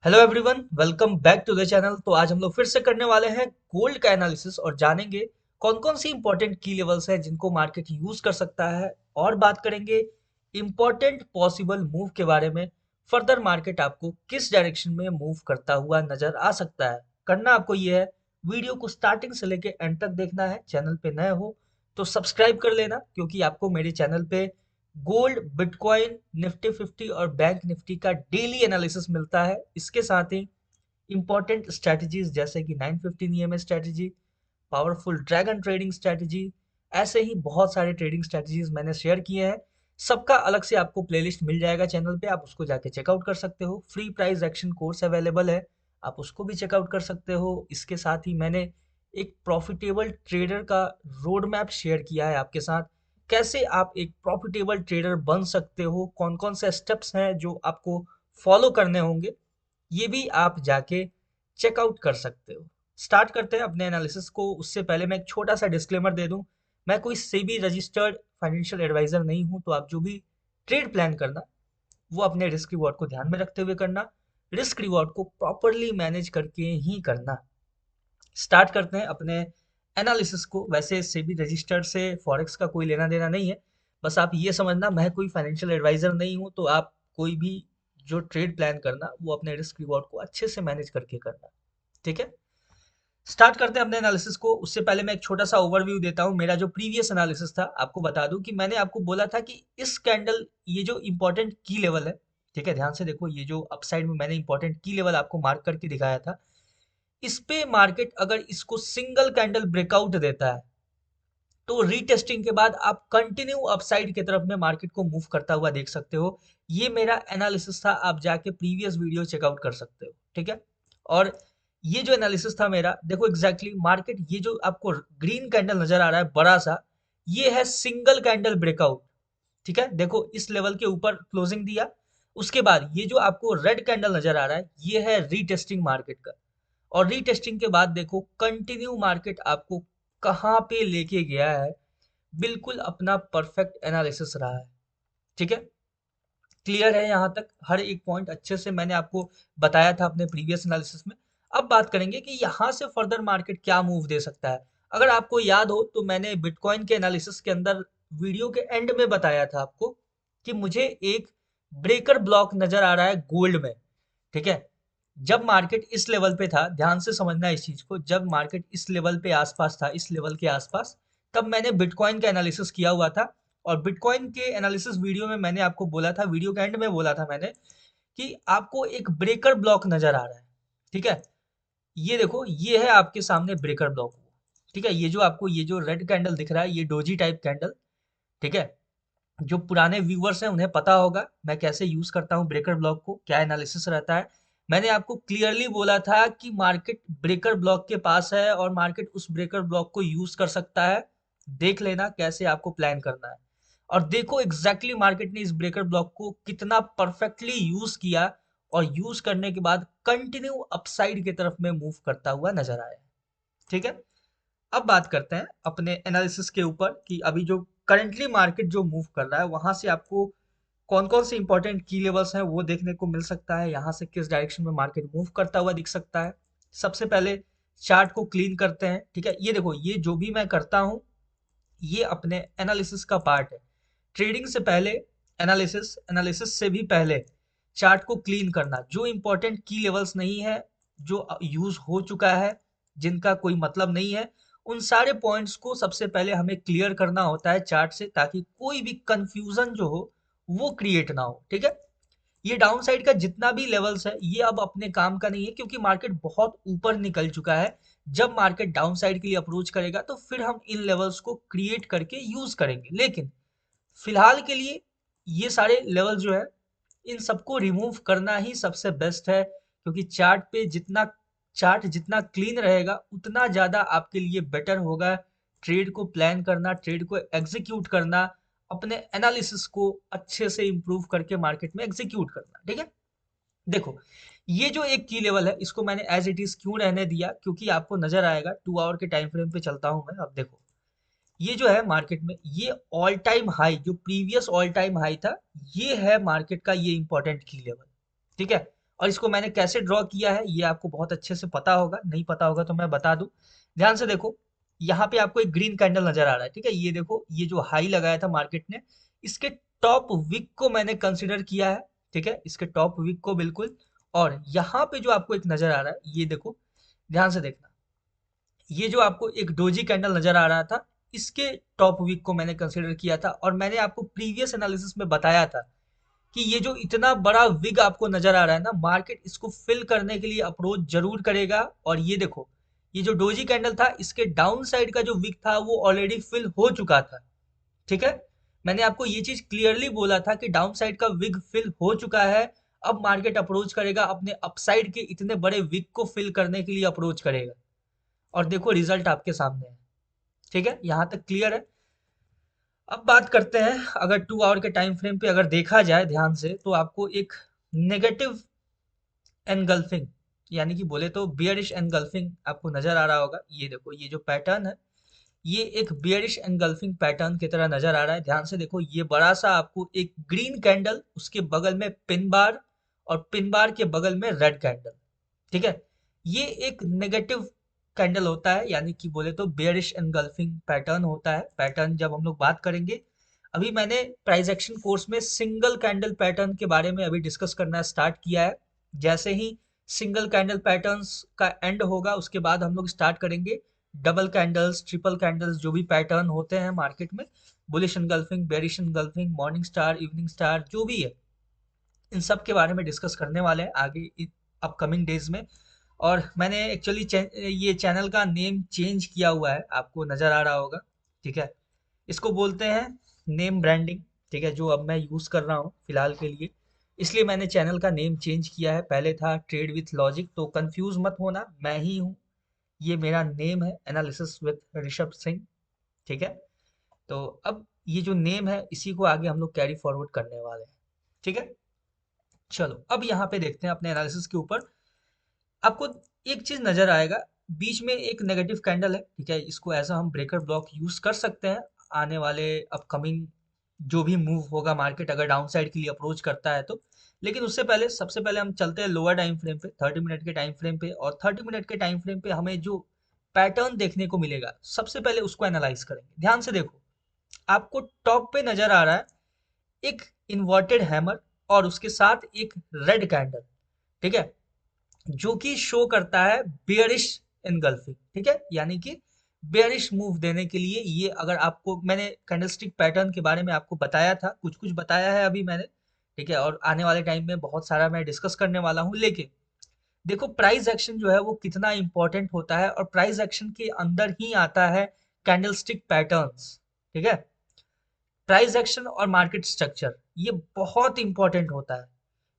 Hello everyone, welcome back to the channel. तो आज हम लोग फिर से करने वाले हैं गोल्ड का एनालिसिस और जानेंगे कौन कौन सी इंपॉर्टेंट की लेवल्स हैं जिनको मार्केट यूज कर सकता है। और बात करेंगे इंपॉर्टेंट पॉसिबल मूव के बारे में। फर्दर मार्केट आपको किस डायरेक्शन में मूव करता हुआ नजर आ सकता है। करना आपको ये है, वीडियो को स्टार्टिंग से लेके एंड तक देखना है। चैनल पे नए हो तो सब्सक्राइब कर लेना, क्योंकि आपको मेरे चैनल पे गोल्ड, बिटकॉइन, निफ्टी 50 और बैंक निफ्टी का डेली एनालिसिस मिलता है। इसके साथ ही इंपॉर्टेंट स्ट्रैटेजीज जैसे कि 915 EMA strategy, powerful dragon trading strategy, ऐसे ही बहुत सारे ट्रेडिंग स्ट्रैटेजीज मैंने शेयर किए हैं। सबका अलग से आपको प्लेलिस्ट मिल जाएगा चैनल पे, आप उसको जाके चेकआउट कर सकते हो। Free price action course available है, आप उसको भी चेकआउट कर सकते हो। इसके साथ ही मैंने एक प्रॉफिटेबल ट्रेडर का रोड मैप शेयर किया है आपके साथ। कैसे आप एक प्रॉफिटेबल ट्रेडर बन सकते हो, कौन कौन से स्टेप्स हैं जो आपको फॉलो करने होंगे, ये भी आप जाके चेकआउट कर सकते हो। स्टार्ट करते हैं अपने एनालिसिस को। उससे पहले मैं एक छोटा सा डिस्क्लेमर दे दूं, मैं कोई सेबी रजिस्टर्ड फाइनेंशियल एडवाइजर नहीं हूं। तो आप जो भी ट्रेड प्लान करना, वो अपने रिस्क रिवॉर्ड को ध्यान में रखते हुए करना, रिस्क रिवॉर्ड को प्रॉपरली मैनेज करके ही करना। स्टार्ट करते हैं अपने एनालिसिस को। वैसे सेबी रजिस्टर्ड से फॉरेक्स का कोई लेना देना नहीं है। बस आप ये समझना, मैं कोई फाइनेंशियल एडवाइजर नहीं हूँ। तो आप कोई भी जो ट्रेड प्लान करना, वो अपने रिस्क रिवॉर्ड को अच्छे से मैनेज करके करना। ठीक है, स्टार्ट करते हैं अपने एनालिसिस को। उससे पहले मैं एक छोटा सा ओवरव्यू देता हूँ। मेरा जो प्रीवियस एनालिसिस था, आपको बता दूं कि मैंने आपको बोला था कि इस कैंडल, ये जो इंपॉर्टेंट की लेवल है, ठीक है, ध्यान से देखो, ये जो अपसाइड में मैंने इंपॉर्टेंट की लेवल आपको मार्क करके दिखाया था, इस पे मार्केट अगर इसको सिंगल कैंडल ब्रेकआउट देता है तो रीटेस्टिंग के बाद आप कंटिन्यू अपसाइड की तरफ में मार्केट को मूव करता हुआ देख सकते हो। ये मेरा एनालिसिस था, आप जाके प्रीवियस वीडियो चेकआउट कर सकते हो। ठीक है, और ये जो एनालिसिस था मेरा, देखो एग्जैक्टली मार्केट, ये जो आपको ग्रीन कैंडल नजर आ रहा है बड़ा सा, ये है सिंगल कैंडल ब्रेकआउट। ठीक है, देखो इस लेवल के ऊपर क्लोजिंग दिया, उसके बाद ये जो आपको रेड कैंडल नजर आ रहा है, ये है रीटेस्टिंग मार्केट का। और रीटेस्टिंग के बाद देखो कंटिन्यू मार्केट आपको कहाँ पे लेके गया है। बिल्कुल अपना परफेक्ट एनालिसिस रहा है। ठीक है, क्लियर है यहाँ तक? हर एक पॉइंट अच्छे से मैंने आपको बताया था अपने प्रीवियस एनालिसिस में। अब बात करेंगे कि यहाँ से फर्दर मार्केट क्या मूव दे सकता है। अगर आपको याद हो तो मैंने बिटकॉइन के एनालिसिस के अंदर वीडियो के एंड में बताया था आपको कि मुझे एक ब्रेकर ब्लॉक नजर आ रहा है गोल्ड में। ठीक है, जब मार्केट इस लेवल पे था, ध्यान से समझना इस चीज को, जब मार्केट इस लेवल पे आसपास था, इस लेवल के आसपास, तब मैंने बिटकॉइन का एनालिसिस किया हुआ था। और बिटकॉइन के एनालिसिस वीडियो में मैंने आपको बोला था, वीडियो के एंड में बोला था मैंने, कि आपको एक ब्रेकर ब्लॉक नजर आ रहा है। ठीक है, ये देखो, ये है आपके सामने ब्रेकर ब्लॉक। ठीक है, ये जो आपको ये जो रेड कैंडल दिख रहा है, ये डोजी टाइप कैंडल। ठीक है, जो पुराने व्यूअर्स हैं उन्हें पता होगा मैं कैसे यूज करता हूँ ब्रेकर ब्लॉक को, क्या एनालिसिस रहता है। मैंने आपको क्लियरली बोला था कि मार्केट ब्रेकर ब्लॉक के पास है और मार्केट उस ब्रेकर ब्लॉक को यूज कर सकता है। देख लेना कैसे आपको प्लान करना है। और देखो एग्जैक्टली मार्केट ने इस ब्रेकर ब्लॉक को कितना परफेक्टली यूज किया, और यूज करने के बाद कंटिन्यू अपसाइड की तरफ में मूव करता हुआ नजर आया। ठीक है, अब बात करते हैं अपने एनालिसिस के ऊपर कि अभी जो करंटली मार्केट जो मूव कर रहा है, वहां से आपको कौन कौन से इंपॉर्टेंट की लेवल्स हैं वो देखने को मिल सकता है। यहाँ से किस डायरेक्शन में मार्केट मूव करता हुआ दिख सकता है। सबसे पहले चार्ट को क्लीन करते हैं। ठीक है, ये देखो, ये जो भी मैं करता हूँ, ये अपने एनालिसिस का पार्ट है। ट्रेडिंग से पहले एनालिसिस, एनालिसिस से भी पहले चार्ट को क्लीन करना। जो इंपॉर्टेंट की लेवल्स नहीं है, जो यूज हो चुका है, जिनका कोई मतलब नहीं है, उन सारे पॉइंट्स को सबसे पहले हमें क्लियर करना होता है चार्ट से, ताकि कोई भी कंफ्यूजन जो हो वो क्रिएट ना हो। ठीक है, ये डाउन साइड का जितना भी लेवल्स है, ये अब अपने काम का नहीं है, क्योंकि मार्केट बहुत ऊपर निकल चुका है। जब मार्केट डाउन साइड के लिए अप्रोच करेगा तो फिर हम इन लेवल्स को क्रिएट करके यूज करेंगे। लेकिन फिलहाल के लिए ये सारे लेवल जो है, इन सबको रिमूव करना ही सबसे बेस्ट है, क्योंकि चार्ट जितना क्लीन रहेगा उतना ज़्यादा आपके लिए बेटर होगा। ट्रेड को प्लान करना, ट्रेड को एग्जीक्यूट करना, अपने एनालिसिस को अच्छे से इंप्रूव करके मार्केट में एग्जीक्यूट करना। ठीक है, देखो, ये जो एक की लेवल है, इसको मैंने एज इट इज क्यों रहने दिया, क्योंकि आपको नजर आएगा 2 आवर के टाइम फ्रेम पे चलता हूं मैं। अब देखो, ये जो है मार्केट में, ये ऑल टाइम हाई, जो प्रीवियस ऑल टाइम हाई था, ये है मार्केट का ये इंपॉर्टेंट की लेवल। ठीक है, और इसको मैंने कैसे ड्रॉ किया है ये आपको बहुत अच्छे से पता होगा, नहीं पता होगा तो मैं बता दूं। ध्यान से देखो, यहाँ पे आपको एक ग्रीन कैंडल नजर आ रहा है, ठीक है। ये देखो, ये जो हाई लगाया था मार्केट ने, इसके टॉप विक को मैंने कंसिडर किया है, ठीक है, इसके टॉप विक को बिल्कुल। और यहाँ पे जो आपको एक नजर आ रहा है, ये देखो, ध्यान से देखना, ये जो आपको एक डोजी कैंडल नजर आ रहा था, इसके टॉप वीक को मैंने कंसीडर किया था। और मैंने आपको प्रीवियस एनालिसिस में बताया था कि ये जो इतना बड़ा विग आपको नजर आ रहा है ना, मार्केट इसको फिल करने के लिए अप्रोच जरूर करेगा। और ये देखो, ये जो डोजी कैंडल था, इसके डाउन साइड का जो विग था वो ऑलरेडी फिल हो चुका था, ठीक है। मैंने आपको ये चीज क्लियरली बोला था कि डाउन साइड का विग फिल हो चुका है। अब मार्केट अप्रोच करेगा अपने अपसाइड के इतने बड़े विग को फिल करने के लिए अप्रोच करेगा। और देखो रिजल्ट आपके सामने है, ठीक है, यहाँ तक क्लियर है। अब बात करते हैं, अगर 2 आवर के टाइम फ्रेम पे अगर देखा जाए ध्यान से, तो आपको एक नेगेटिव एनगल्फिंग, यानी कि बोले तो बियरिश एनगल्फिंग आपको नजर आ रहा होगा। ये देखो, ये जो पैटर्न है, ये एक बियरिश एनगल्फिंग पैटर्न की तरह नजर आ रहा है। ध्यान से देखो, ये बड़ा सा आपको एक ग्रीन कैंडल, उसके बगल में पिन बार, और पिन बार के बगल में रेड कैंडल, ठीक है। ये एक नेगेटिव कैंडल होता है, यानी कि बोले तो बेयरिश एनगल्फिंग पैटर्न होता है। पैटर्न जब हम लोग बात करेंगे, अभी मैंने प्राइस एक्शन कोर्स में सिंगल कैंडल पैटर्न के बारे में अभी डिस्कस करना स्टार्ट किया है। जैसे ही सिंगल कैंडल पैटर्न्स का एंड होगा, उसके बाद हम लोग स्टार्ट करेंगे डबल कैंडल्स, ट्रिपल कैंडल्स, जो भी पैटर्न होते हैं मार्केट में, bullish engulfing, bearish engulfing, morning star, evening star, जो भी है, इन सब के बारे में डिस्कस करने वाले हैं आगे अपकमिंग डेज में। और मैंने एक्चुअली ये चैनल का नेम चेंज किया हुआ है, आपको नज़र आ रहा होगा, ठीक है। इसको बोलते हैं नेम ब्रांडिंग, ठीक है, जो अब मैं यूज़ कर रहा हूँ फिलहाल के लिए। इसलिए मैंने चैनल का नेम चेंज किया है। पहले था ट्रेड विथ लॉजिक, तो कंफ्यूज मत होना, मैं ही हूँ, ये मेरा नेम है, एनालिसिस विथ ऋषभ सिंह, ठीक है। तो अब ये जो नेम है, इसी को आगे हम लोग कैरी फॉरवर्ड करने वाले हैं, ठीक है। चलो अब यहाँ पे देखते हैं अपने एनालिसिस के ऊपर। आपको एक चीज नजर आएगा, बीच में एक नेगेटिव कैंडल है, ठीक है, इसको ऐसा हम ब्रेकर ब्लॉक यूज कर सकते हैं आने वाले अपकमिंग जो भी मूव होगा मार्केट, अगर डाउन साइड के लिए अप्रोच करता है तो। लेकिन उससे पहले, सबसे पहले हम चलते हैं लोअर टाइम फ्रेम पे, 30 मिनट के टाइम फ्रेम पे। और 30 मिनट के टाइम फ्रेम पे हमें जो पैटर्न देखने को मिलेगा, सबसे पहले उसको एनालाइज करेंगे। ध्यान से देखो, आपको टॉप पे नजर आ रहा है एक इन्वर्टेड हैमर, और उसके साथ एक रेड कैंडल, ठीक है, जो कि शो करता है बेयरिश एनगल्फिंग, ठीक है, यानी कि बेयरिश मूव देने के लिए। ये अगर आपको, मैंने कैंडलस्टिक पैटर्न के बारे में आपको बताया था, कुछ कुछ बताया है अभी मैंने, ठीक है, और आने वाले टाइम में बहुत सारा मैं डिस्कस करने वाला हूँ। लेकिन देखो, प्राइस एक्शन जो है वो कितना इंपॉर्टेंट होता है, और प्राइस एक्शन के अंदर ही आता है कैंडलस्टिक पैटर्न्स, ठीक है। प्राइस एक्शन और मार्केट स्ट्रक्चर ये बहुत इंपॉर्टेंट होता है।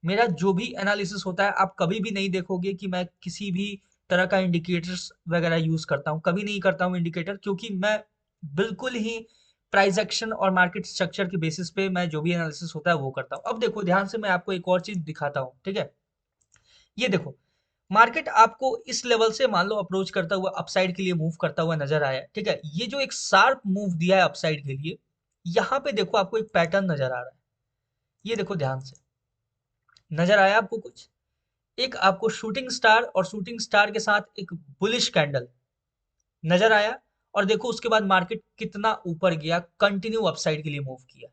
मेरा जो भी एनालिसिस होता है, आप कभी भी नहीं देखोगे कि मैं किसी भी तरह का इंडिकेटर्स वगैरह यूज करता हूँ, कभी नहीं करता हूँ इंडिकेटर, क्योंकि मैं बिल्कुल ही प्राइस एक्शन और मार्केट स्ट्रक्चर के बेसिस पे मैं जो भी एनालिसिस होता है वो करता हूँ। अब देखो ध्यान से, मैं आपको एक और चीज दिखाता हूँ, ठीक है। ये देखो, मार्केट आपको इस लेवल से मान लो अप्रोच करता हुआ अपसाइड के लिए मूव करता हुआ नजर आया, ठीक है। ये जो एक शार्प मूव दिया है अपसाइड के लिए, यहाँ पे देखो आपको एक पैटर्न नजर आ रहा है। ये देखो ध्यान से, नजर आया आपको कुछ? एक आपको शूटिंग स्टार, और शूटिंग स्टार के साथ एक बुलिश कैंडल नजर आया। और देखो उसके बाद मार्केट कितना ऊपर गया, कंटिन्यू अपसाइड के लिए मूव किया,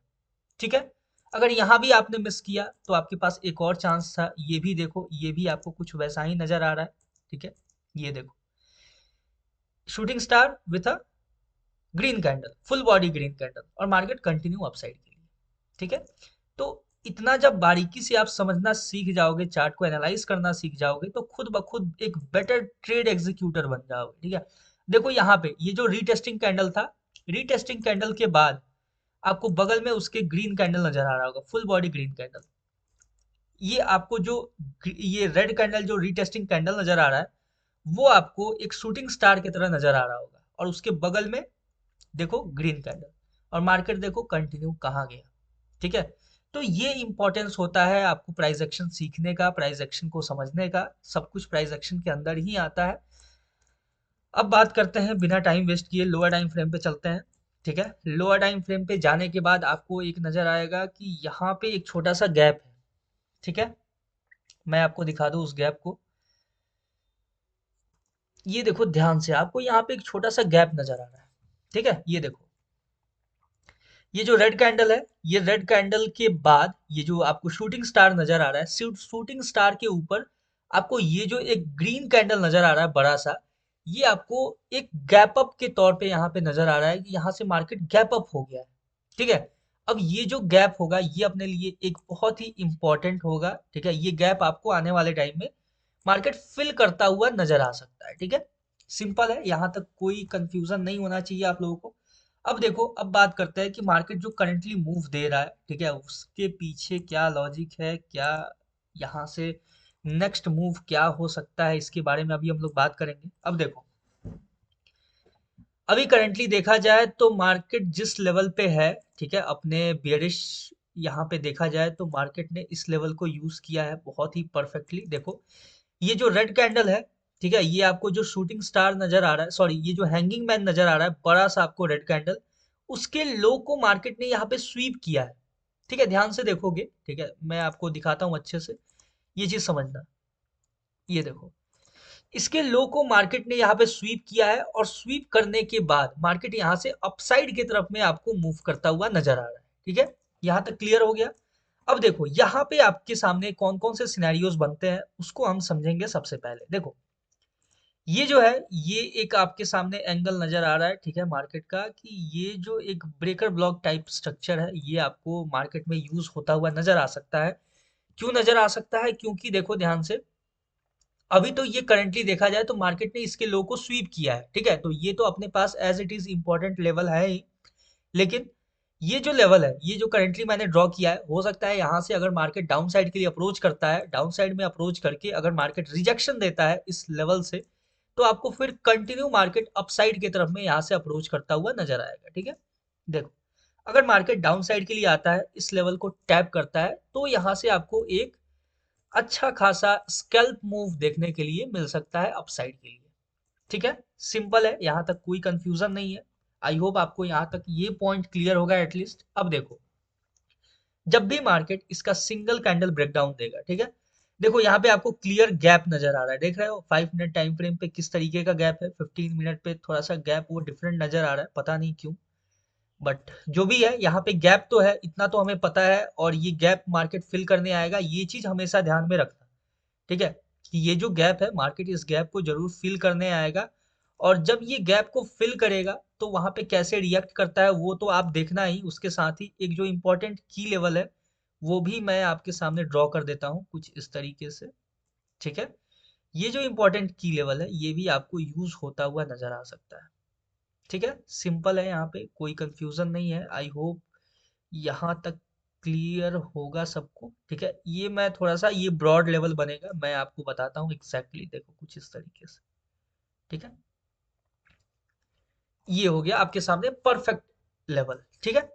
ठीक है। अगर यहाँ भी आपने मिस किया तो आपके पास एक और चांस था, ये भी देखो, ये भी आपको कुछ वैसा ही नजर आ रहा है, ठीक है। ये देखो, shooting star with a green candle, full body green candle, और मार्केट कंटिन्यू अपसाइड के लिए, ठीक है। तो इतना जब बारीकी से आप समझना सीख जाओगे, चार्ट को एनालाइज करना सीख जाओगे, तो खुद ब खुद एक बेटर ट्रेड एग्जीक्यूटर बन जाओगे, ठीक है। देखो यहाँ पे ये जो रीटेस्टिंग कैंडल था, रीटेस्टिंग कैंडल के बाद आपको बगल में उसके ग्रीन कैंडल नजर आ रहा होगा, फुल बॉडी ग्रीन कैंडल। ये आपको जो ये रेड कैंडल जो रीटेस्टिंग कैंडल नजर आ रहा है, वो आपको एक शूटिंग स्टार की तरह नजर आ रहा होगा। और उसके बगल में देखो ग्रीन कैंडल, और मार्केट देखो कंटिन्यू कहाँ गया, ठीक है। तो ये इंपॉर्टेंस होता है आपको प्राइस एक्शन सीखने का, प्राइस एक्शन को समझने का, सब कुछ प्राइस एक्शन के अंदर ही आता है। अब बात करते हैं बिना टाइम वेस्ट किए, लोअर टाइम फ्रेम पे चलते हैं, ठीक है। लोअर टाइम फ्रेम पे जाने के बाद आपको एक नजर आएगा कि यहाँ पे एक छोटा सा गैप है, ठीक है। मैं आपको दिखा दूं उस गैप को। ये देखो ध्यान से, आपको यहाँ पे एक छोटा सा गैप नजर आ रहा है। ठीक है, ये देखो, ये जो रेड कैंडल है, ये रेड कैंडल के बाद ये जो आपको शूटिंग स्टार नजर आ रहा है, शूटिंग स्टार के ऊपर आपको ये जो एक ग्रीन कैंडल नजर आ रहा है बड़ा सा, ये आपको एक गैप अप के तौर पे यहाँ पे नजर आ रहा है कि यहाँ से मार्केट गैप अप हो गया है। ठीक है, अब ये जो गैप होगा ये अपने लिए एक बहुत ही इंपॉर्टेंट होगा। ठीक है, ये गैप आपको आने वाले टाइम में मार्केट फिल करता हुआ नजर आ सकता है। ठीक है, सिंपल है, यहाँ तक कोई कंफ्यूजन नहीं होना चाहिए आप लोगों को। अब देखो, अब बात करते हैं कि मार्केट जो करंटली मूव दे रहा है, ठीक है, उसके पीछे क्या लॉजिक है, क्या यहाँ से नेक्स्ट मूव क्या हो सकता है, इसके बारे में अभी हम लोग बात करेंगे। अब देखो, अभी करंटली देखा जाए तो मार्केट जिस लेवल पे है, ठीक है, अपने बियरिश, यहाँ पे देखा जाए तो मार्केट ने इस लेवल को यूज किया है बहुत ही परफेक्टली। देखो, ये जो रेड कैंडल है, ठीक है, ये आपको जो शूटिंग स्टार नजर आ रहा है, सॉरी, ये जो हैंगिंग मैन नजर आ रहा है बड़ा सा आपको रेड कैंडल, उसके लो को मार्केट ने यहाँ पे स्वीप किया है। ठीक है, ध्यान से देखोगे, ठीक है, मैं आपको दिखाता हूँ अच्छे से, ये चीज समझना। ये देखो, इसके लो को मार्केट ने यहाँ पे स्वीप किया है और स्वीप करने के बाद मार्केट यहाँ से अपसाइड की तरफ में आपको मूव करता हुआ नजर आ रहा है। ठीक है, यहाँ तक क्लियर हो गया। अब देखो, यहाँ पे आपके सामने कौन कौन से सिनेरियोज बनते हैं उसको हम समझेंगे। सबसे पहले देखो, ये जो है, ये एक आपके सामने एंगल नजर आ रहा है, ठीक है, मार्केट का, कि ये जो एक ब्रेकर ब्लॉक टाइप स्ट्रक्चर है ये आपको मार्केट में यूज होता हुआ नजर आ सकता है। क्यों नजर आ सकता है? क्योंकि देखो ध्यान से, अभी तो ये करंटली देखा जाए तो मार्केट ने इसके लो को स्वीप किया है। ठीक है, तो ये तो अपने पास as it is important level है ही, लेकिन ये जो लेवल है, ये जो करंटली मैंने ड्रॉ किया है, हो सकता है यहाँ से अगर मार्केट डाउन साइड के लिए अप्रोच करता है, डाउन साइड में अप्रोच करके अगर मार्केट रिजेक्शन देता है इस लेवल से, तो आपको फिर कंटिन्यू मार्केट अपसाइड की तरफ में यहाँ से अप्रोच करता हुआ नजर आएगा। ठीक है, देखो, अगर मार्केट डाउन साइड के लिए आता है, इस लेवल को टैप करता है, तो यहाँ से आपको एक अच्छा खासा स्कैल्प मूव देखने के लिए मिल सकता है अपसाइड के लिए। ठीक है, सिंपल है, यहाँ तक कोई कंफ्यूजन नहीं है। आई होप आपको यहाँ तक ये पॉइंट क्लियर होगा एटलीस्ट। अब देखो, जब भी मार्केट इसका सिंगल कैंडल ब्रेकडाउन देगा, ठीक है, देखो यहाँ पे आपको क्लियर गैप नजर आ रहा है, देख रहे हो 5 मिनट टाइम फ्रेम पे किस तरीके का गैप है, 15 मिनट पे थोड़ा सा गैप वो डिफरेंट नजर आ रहा है, पता नहीं क्यों, बट जो भी है यहाँ पे गैप तो है, इतना तो हमें पता है, और ये गैप मार्केट फिल करने आएगा, ये चीज हमेशा ध्यान में रखना। ठीक है, कि ये जो गैप है, मार्केट इस गैप को जरूर फिल करने आएगा, और जब ये गैप को फिल करेगा तो वहां पे कैसे रिएक्ट करता है वो तो आप देखना ही। उसके साथ ही एक जो इंपॉर्टेंट की लेवल है वो भी मैं आपके सामने ड्रॉ कर देता हूँ कुछ इस तरीके से। ठीक है, ये जो इंपॉर्टेंट की लेवल है ये भी आपको यूज होता हुआ नजर आ सकता है। ठीक है, सिंपल है, यहाँ पे कोई कंफ्यूजन नहीं है। आई होप यहाँ तक क्लियर होगा सबको। ठीक है, ये मैं थोड़ा सा, ये ब्रॉड लेवल बनेगा, मैं आपको बताता हूँ एग्जैक्टली, देखो कुछ इस तरीके से। ठीक है, ये हो गया आपके सामने परफेक्ट लेवल। ठीक है,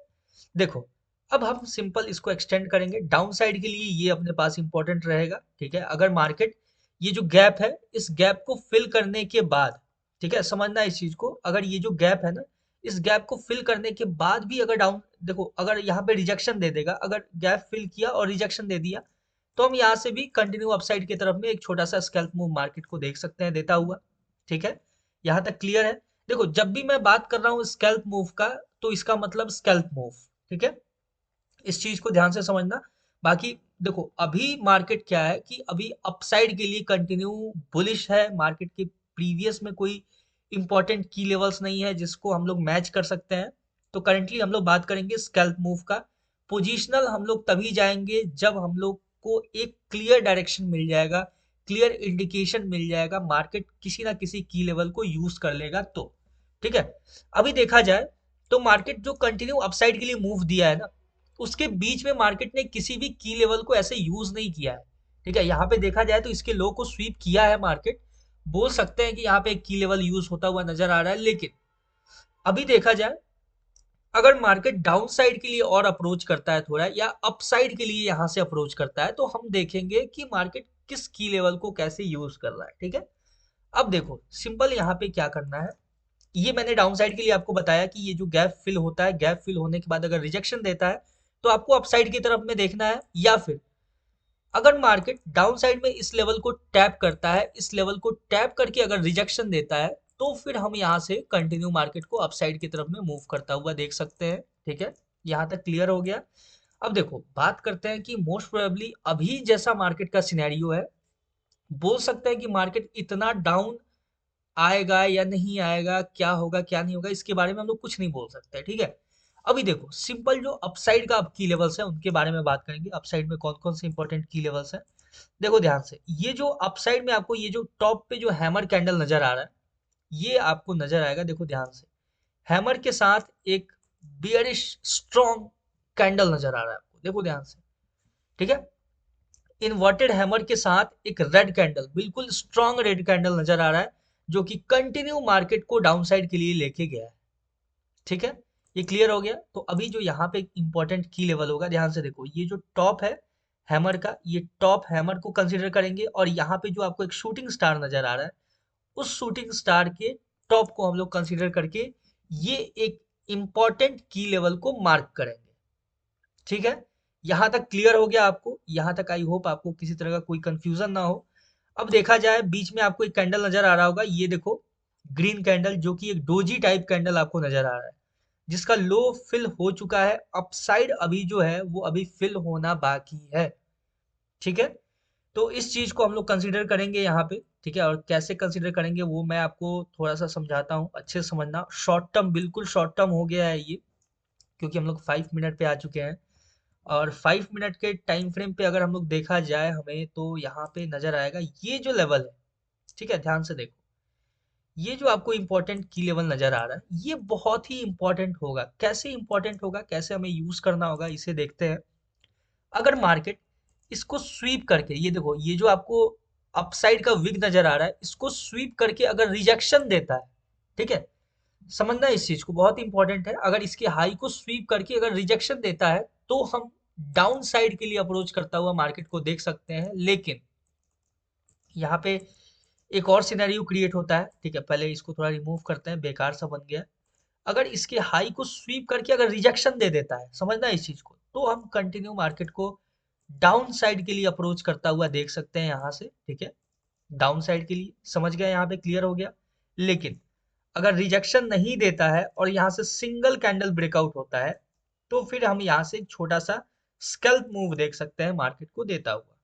देखो, अब हम सिंपल इसको एक्सटेंड करेंगे डाउन साइड के लिए, ये अपने पास इंपॉर्टेंट रहेगा। ठीक है, अगर मार्केट ये जो गैप है इस गैप को फिल करने के बाद, ठीक है, समझना इस चीज को, अगर ये जो गैप है ना, इस गैप को फिल करने के बाद भी अगर डाउन, देखो अगर यहाँ पे रिजेक्शन दे देगा, अगर गैप फिल किया और रिजेक्शन दे दिया, तो हम यहाँ से भी कंटिन्यू अपसाइड की तरफ में एक छोटा सा स्कैल्प मूव मार्केट को देख सकते हैं देता हुआ। ठीक है, यहाँ तक क्लियर है। देखो, जब भी मैं बात कर रहा हूँ स्कैल्प मूव का, तो इसका मतलब स्कैल्प मूव। ठीक है, इस चीज को ध्यान से समझना। बाकी देखो, अभी मार्केट क्या है कि अभी अपसाइड के लिए कंटिन्यू बुलिश है, मार्केट के प्रीवियस में कोई इंपॉर्टेंट की लेवल्स नहीं है जिसको हम लोग मैच कर सकते हैं। तो करंटली हम लोग बात करेंगे स्कैल्प मूव का। पोजिशनल हम लोग तभी जाएंगे जब हम लोग को एक क्लियर डायरेक्शन मिल जाएगा, क्लियर इंडिकेशन मिल जाएगा, मार्केट किसी ना किसी की लेवल को यूज कर लेगा तो। ठीक है, अभी देखा जाए तो मार्केट जो कंटिन्यू अपसाइड के लिए मूव दिया है ना, उसके बीच में मार्केट ने किसी भी की लेवल को ऐसे यूज नहीं किया है। ठीक है, यहाँ पे देखा जाए तो इसके लो को स्वीप किया है मार्केट, बोल सकते हैं कि यहाँ पे एक की लेवल यूज होता हुआ नजर आ रहा है, लेकिन अभी देखा जाए, अगर मार्केट डाउन साइड के लिए और अप्रोच करता है थोड़ा, या अप साइड के लिए यहाँ से अप्रोच करता है, तो हम देखेंगे कि मार्केट किस की लेवल को कैसे यूज कर रहा है। ठीक है, अब देखो सिंपल यहाँ पे क्या करना है, ये मैंने डाउन साइड के लिए आपको बताया कि ये जो गैप फिल होता है, गैप फिल होने के बाद अगर रिजेक्शन देता है तो आपको अपसाइड की तरफ में देखना है, या फिर अगर मार्केट डाउन साइड में इस लेवल को टैप करता है, इस लेवल को टैप करके अगर रिजेक्शन देता है, तो फिर हम यहाँ से कंटिन्यू मार्केट को अपसाइड की तरफ में मूव करता हुआ देख सकते हैं। ठीक है, यहाँ तक क्लियर हो गया। अब देखो बात करते हैं कि मोस्ट प्रोबेबली अभी जैसा मार्केट का सिनेरियो है, बोल सकते हैं कि मार्केट इतना डाउन आएगा या नहीं आएगा, क्या होगा क्या नहीं होगा, इसके बारे में हम लोग कुछ नहीं बोल सकते। ठीक है, अभी देखो सिंपल जो अपसाइड का की लेवल्स है उनके बारे में बात करेंगे। अपसाइड में कौन कौन से इंपॉर्टेंट की लेवल्स हैं, देखो ध्यान से। ये जो अपसाइड में आपको ये जो टॉप पे जो हैमर कैंडल नजर आ रहा है, ये आपको नजर आएगा, देखो ध्यान से। हैमर के साथ एक बियरिश स्ट्रॉन्ग कैंडल नजर आ रहा है आपको, देखो ध्यान से। ठीक है, इन्वर्टेड हैमर के साथ एक रेड कैंडल, बिल्कुल स्ट्रॉन्ग रेड कैंडल नजर आ रहा है, जो कि कंटिन्यू मार्केट को डाउन साइड के लिए लेके गया है। ठीक है, ये क्लियर हो गया। तो अभी जो यहाँ पे इंपॉर्टेंट की लेवल होगा, ध्यान से देखो, ये जो टॉप है हैमर का, ये टॉप हैमर को कंसीडर करेंगे, और यहाँ पे जो आपको एक शूटिंग स्टार नजर आ रहा है, उस शूटिंग स्टार के टॉप को हम लोग कंसीडर करके ये एक इंपॉर्टेंट की लेवल को मार्क करेंगे। ठीक है, यहाँ तक क्लियर हो गया आपको? यहाँ तक आई होप आपको किसी तरह का कोई कंफ्यूजन ना हो। अब देखा जाए, बीच में आपको एक कैंडल नजर आ रहा होगा, ये देखो ग्रीन कैंडल, जो कि एक डोजी टाइप कैंडल आपको नजर आ रहा है, जिसका लो फिल हो चुका है। अपसाइड अभी जो है वो अभी फिल होना बाकी है। ठीक है, तो इस चीज को हम लोग कंसीडर करेंगे यहाँ पे। ठीक है, और कैसे कंसीडर करेंगे वो मैं आपको थोड़ा सा समझाता हूँ, अच्छे से समझना। शॉर्ट टर्म, बिल्कुल शॉर्ट टर्म हो गया है ये, क्योंकि हम लोग 5 मिनट पे आ चुके हैं। और 5 मिनट के टाइम फ्रेम पे अगर हम लोग देखा जाए हमें, तो यहाँ पे नजर आएगा ये जो लेवल है। ठीक है, ध्यान से देखो, ये जो आपको इंपॉर्टेंट की लेवल नजर आ रहा है, ये बहुत ही इंपॉर्टेंट होगा। कैसे इंपॉर्टेंट होगा, कैसे हमें यूज करना होगा, इसे देखते हैं। अगर मार्केट इसको स्वीप करके, ये देखो, ये जो आपको अपसाइड का विग नजर आ रहा है, इसको स्वीप करके अगर रिजेक्शन देता है, ठीक है, समझना इस चीज को, बहुत इंपॉर्टेंट है। अगर इसके हाई को स्वीप करके अगर रिजेक्शन देता है, तो हम डाउन साइड के लिए अप्रोच करता हुआ मार्केट को देख सकते हैं। लेकिन यहाँ पे एक और सिनेरियो क्रिएट होता है। ठीक है, पहले इसको थोड़ा रिमूव करते हैं, बेकार सा बन गया। अगर इसके हाई को स्वीप करके अगर रिजेक्शन दे देता है, समझना इस चीज को, तो हम कंटिन्यू मार्केट को डाउन साइड के लिए अप्रोच करता हुआ देख सकते हैं यहाँ से। ठीक है, डाउन साइड के लिए, समझ गया, यहाँ पे क्लियर हो गया। लेकिन अगर रिजेक्शन नहीं देता है और यहाँ से सिंगल कैंडल ब्रेकआउट होता है, तो फिर हम यहाँ से एक छोटा सा स्कैल्प मूव देख सकते हैं मार्केट को देता हुआ।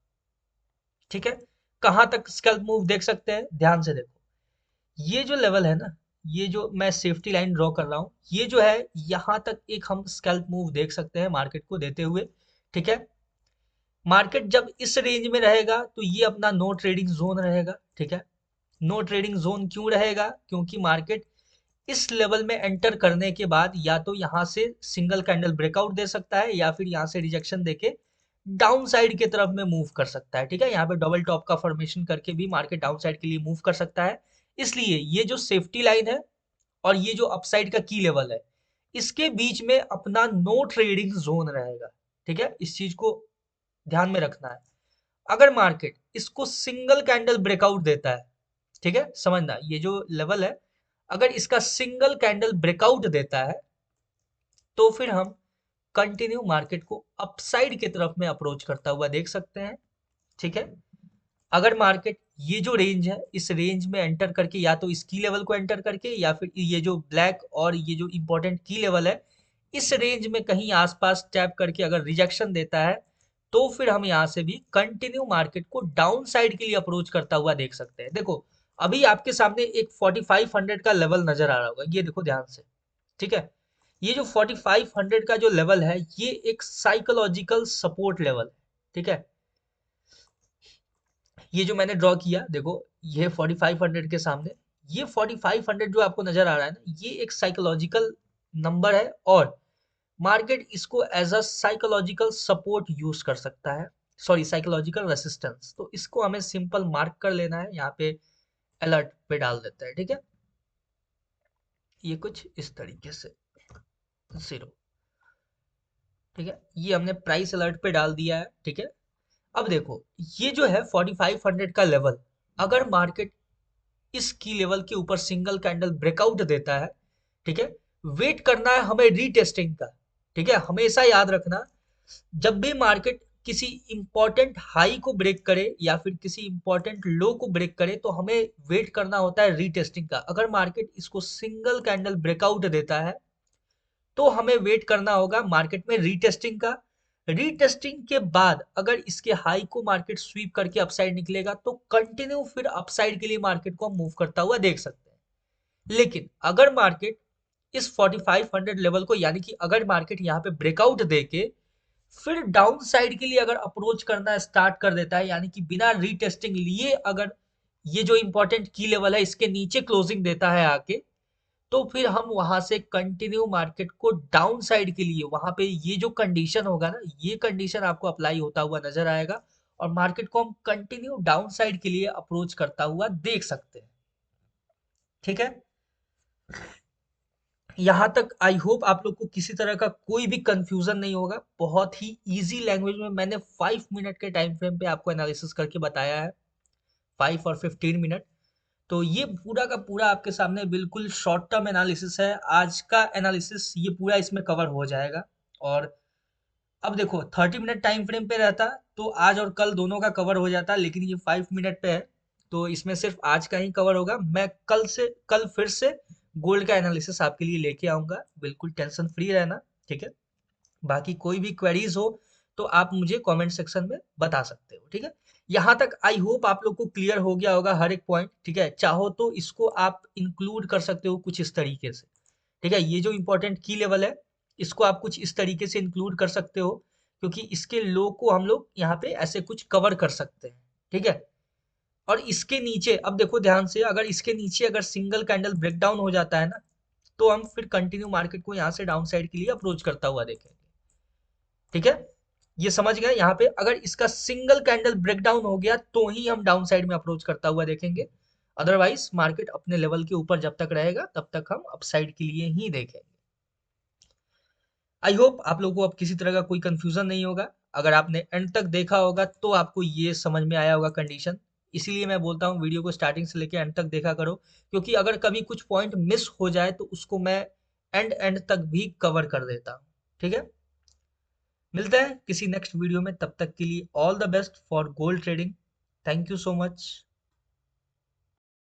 ठीक है, कहां तक स्कैल्प मूव देख सकते हैं, ध्यान से देखो। ये जो लेवल है ना, ये जो मैं सेफ्टी लाइन ड्रॉ कर रहा हूँ, ये जो है, यहाँ तक एक हम स्कैल्प मूव देख सकते हैं मार्केट को देते हुए। ठीक है, मार्केट जब इस रेंज में रहेगा, तो ये अपना नो ट्रेडिंग जोन रहेगा। ठीक है, नो ट्रेडिंग जोन क्यों रहेगा? क्योंकि मार्केट इस लेवल में एंटर करने के बाद या तो यहाँ से सिंगल कैंडल ब्रेकआउट दे सकता है, या फिर यहाँ से रिजेक्शन देके डाउन साइड की तरफ में मूव कर सकता है। ठीक है, यहाँ पे डबल टॉप का फॉर्मेशन करके भी मार्केट डाउन साइड के लिए मूव कर सकता है। इसलिए ये जो सेफ्टी लाइन है और ये जो अपसाइड का की लेवल है, इसके बीच में अपना नो ट्रेडिंग जोन रहेगा। ठीक है, इस चीज को ध्यान में रखना है। अगर मार्केट इसको सिंगल कैंडल ब्रेकआउट देता है, ठीक है, समझना, ये जो लेवल है, अगर इसका सिंगल कैंडल ब्रेकआउट देता है, तो फिर हम कंटिन्यू मार्केट को अपसाइड की तरफ में अप्रोच करता हुआ देख सकते हैं। ठीक है, अगर मार्केट ये जो रेंज है, इस रेंज में एंटर करके, या तो इस की लेवल को एंटर करके, या फिर ये जो ब्लैक और ये जो इंपॉर्टेंट की लेवल है, इस रेंज में कहीं आसपास टैप करके अगर रिजेक्शन देता है, तो फिर हम यहाँ से भी कंटिन्यू मार्केट को डाउन साइड के लिए अप्रोच करता हुआ देख सकते हैं। देखो, अभी आपके सामने एक 4500 का लेवल नजर आ रहा होगा, ये देखो ध्यान से। ठीक है, ये जो 4500 का जो लेवल है, ये एक साइकोलॉजिकल सपोर्ट लेवल है। ठीक है, ये जो मैंने ड्रॉ किया, देखो, ये 4500 के सामने, ये 4500 जो आपको नजर आ रहा है ना, ये एक साइकोलॉजिकल नंबर है, और मार्केट इसको as a psychological support use कर सकता है, सॉरी साइकोलॉजिकल रेसिस्टेंस। तो इसको हमें सिंपल मार्क कर लेना है, यहाँ पे अलर्ट पे डाल देते हैं। ठीक है, ये कुछ इस तरीके से 0। ठीक है, ये हमने प्राइस अलर्ट पे डाल दिया है। ठीक है, अब देखो, ये जो है 4500 का लेवल, अगर मार्केट इस की लेवल के ऊपर सिंगल कैंडल ब्रेकआउट देता है, ठीक है, वेट करना है हमें रीटेस्टिंग का। ठीक है, हमेशा याद रखना, जब भी मार्केट किसी इंपॉर्टेंट हाई को ब्रेक करे या फिर किसी इंपॉर्टेंट लो को ब्रेक करे तो हमें वेट करना होता है रीटेस्टिंग का। अगर मार्केट इसको सिंगल कैंडल ब्रेकआउट देता है तो हमें वेट करना होगा मार्केट में रीटेस्टिंग का। रीटेस्टिंग के बाद अगर इसके हाई को मार्केट स्वीप करके अपसाइड निकलेगा तो कंटिन्यू फिर अपसाइड के लिए मार्केट को हम मूव करता हुआ देख सकते हैं। लेकिन अगर मार्केट इस 4500 लेवल को यानी कि अगर मार्केट यहाँ पे ब्रेकआउट देके फिर डाउन साइड के लिए अगर अप्रोच करना स्टार्ट कर देता है यानी कि बिना रीटेस्टिंग लिए अगर ये जो इंपॉर्टेंट की लेवल है इसके नीचे क्लोजिंग देता है आके, तो फिर हम वहां से कंटिन्यू मार्केट को डाउन साइड के लिए वहां पे ये जो कंडीशन होगा ना ये कंडीशन आपको अप्लाई होता हुआ नजर आएगा और मार्केट को हम कंटिन्यू डाउन साइड के लिए अप्रोच करता हुआ देख सकते हैं। ठीक है, यहाँ तक आई होप आप लोग को किसी तरह का कोई भी कंफ्यूजन नहीं होगा। बहुत ही इजी लैंग्वेज में मैंने 5 मिनट के टाइम फ्रेम पे आपको एनालिसिस करके बताया है, 5 और 15 मिनट। तो ये पूरा का पूरा आपके सामने बिल्कुल शॉर्ट टर्म एनालिसिस है। आज का एनालिसिस ये पूरा इसमें कवर हो जाएगा। और अब देखो 30 मिनट टाइम फ्रेम पे रहता तो आज और कल दोनों का कवर हो जाता, लेकिन ये 5 मिनट पे है तो इसमें सिर्फ आज का ही कवर होगा। मैं कल फिर से गोल्ड का एनालिसिस आपके लिए लेके आऊंगा, बिल्कुल टेंशन फ्री रहना। ठीक है, बाकी कोई भी क्वेरीज हो तो आप मुझे कमेंट सेक्शन में बता सकते हो। ठीक है, यहाँ तक आई होप आप लोग को क्लियर हो गया होगा हर एक पॉइंट। ठीक है, चाहो तो इसको आप इंक्लूड कर सकते हो कुछ इस तरीके से। ठीक है, ये जो इंपॉर्टेंट की लेवल है इसको आप कुछ इस तरीके से इंक्लूड कर सकते हो क्योंकि इसके लो को हम लोग यहाँ पे ऐसे कुछ कवर कर सकते हैं। ठीक है, और इसके नीचे अब देखो ध्यान से, अगर इसके नीचे अगर सिंगल कैंडल ब्रेकडाउन हो जाता है ना तो हम फिर कंटिन्यू मार्केट को यहाँ से डाउन साइड के लिए अप्रोच करता हुआ देखेंगे। ठीक है, ये समझ गए, यहाँ पे अगर इसका सिंगल कैंडल ब्रेकडाउन हो गया तो ही हम डाउन साइड में अप्रोच करता हुआ देखेंगे। अदरवाइज मार्केट अपने लेवल के ऊपर जब तक रहेगा तब तक हम अपसाइड के लिए ही देखेंगे। आई होप आप लोगों को अब किसी तरह का कोई कंफ्यूजन नहीं होगा। अगर आपने एंड तक देखा होगा तो आपको ये समझ में आया होगा कंडीशन। इसीलिए मैं बोलता हूँ वीडियो को स्टार्टिंग से लेकर एंड तक देखा करो, क्योंकि अगर कभी कुछ पॉइंट मिस हो जाए तो उसको मैं एंड एंड तक भी कवर कर देता हूँ। ठीक है, मिलते हैं किसी नेक्स्ट वीडियो में, तब तक के लिए all the best for gold trading. Thank you so much.